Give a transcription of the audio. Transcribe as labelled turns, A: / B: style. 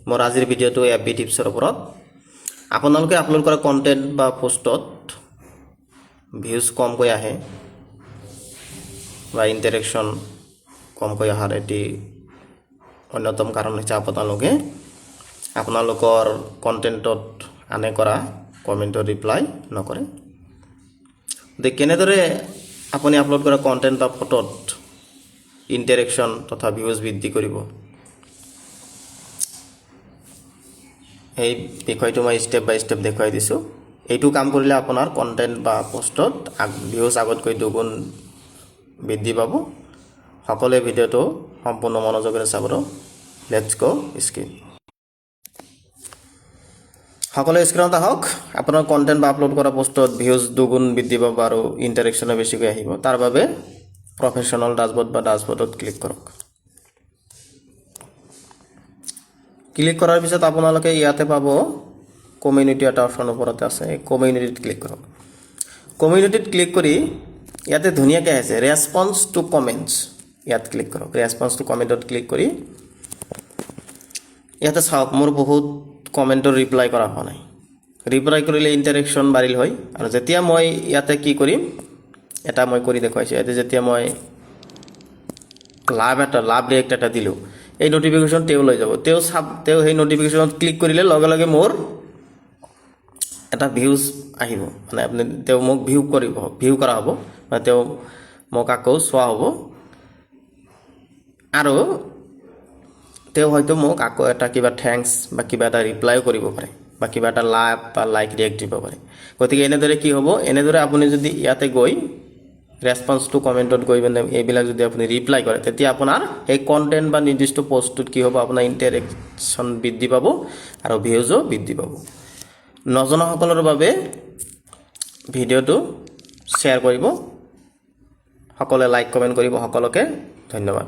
A: মোৰ আজিৰ ভিডিঅ'টো এফবি টিপছৰ ওপৰত আপোনালোকে আপলোড কৰা কন্টেন্ট বা পোষ্টত ভিউজ কমকৈ আহে বা ইন্টাৰেকশন কমকৈ অহাৰ এটি অন্যতম কাৰণ হৈছে আপোনালোকৰ কন্টেন্টত আনে কৰা কমেন্টৰ ৰিপ্লাই নকৰে। কেনেদৰে আপুনি আপলোড কৰা কন্টেন্ট বা ফটোত ইন্টাৰেকশন তথা ভিউজ বৃদ্ধি কৰিব, এই বিষয়টো মই স্টেপ বাই স্টেপ দেখাই দিছো। এইটো কাম কৰিলে আপোনাৰ কন্টেন্ট বা পোষ্টত ভিউজ আগতকৈ দুগুণ বৃদ্ধি পাব। সকলোৱে ভিডিঅ'টো সম্পূৰ্ণ মনোযোগেৰে চাব। Let's go screen. সকলোৱে স্ক্ৰীনত আহক। আপোনাৰ কন্টেন্ট বা আপলোড কৰা পোষ্টত ভিউজ দুগুণ বৃদ্ধি পাব আৰু ইন্টাৰেকশন বেছিকৈ আহিব। তাৰ বাবে প্ৰফেশনাল ডাশবোৰ্ড বা ডাশবোৰ্ডত ক্লিক কৰক। ক্লিক কৰাৰ পিছত আপোনালোকে ইয়াতে পাব কমিউনিটি এটা অপচন ওপৰতে আছে। কমিউনিটিত ক্লিক কৰক। কমিউনিটিত ক্লিক কৰি ইয়াতে ধুনীয়াকৈ আছে ৰেসপন্স টু কমেন্টস, ইয়াত ক্লিক কৰক। ৰেসপন্স টু কমেন্টত ক্লিক কৰি ইয়াতে চাওক মোৰ বহুত কমেন্টৰ ৰিপ্লাই কৰা হোৱা নাই। ৰিপ্লাই কৰিলে ইন্টাৰেকশন বাঢ়িল হয়। আৰু যেতিয়া মই ইয়াতে কি কৰিম, এটা মই কৰি দেখুৱাইছো। ইয়াতে যেতিয়া মই লাভ ৰিয়েক্ট এটা দিলো, এই নোটিফিকেশন তেও লৈ যাব। তেও সেই নোটিফিকেশনত ক্লিক কৰিলে লগে লগে মোৰ এটা ভিউজ আহিব। মানে আপুনি তেও মোক ভিউ কৰা হ'ব, মানে তেও মোক আকৌ চোৱা হ'ব। আৰু তেও হয়তো মোক আকৌ এটা কিবা থ্যাঙ্কস বা কিবা এটা ৰিপ্লাই কৰিব পাৰে বা কিবা এটা লাভ বা লাইক ৰিয়েক্ট দিব পাৰে। গতিকে এনেদৰে কি হ'ব, এনেদৰে আপুনি যদি ইয়াতে গৈ ৰেসপন্স টু কমেন্টত গৈ মানে এইবিলাক যদি আপুনি ৰিপ্লাই কৰে, তেতিয়া আপোনাৰ এই কন্টেন্ট বা নিৰ্দিষ্ট পোষ্টটোত কি হ'ব, আপোনাৰ ইন্টাৰেকশন বৃদ্ধি পাব আৰু ভিউজও বৃদ্ধি পাব। নজনাসকলৰ বাবে ভিডিঅ'টো শ্বেয়াৰ কৰিব, সকলোৱে লাইক কমেন্ট কৰিব। সকলোকে ধন্যবাদ।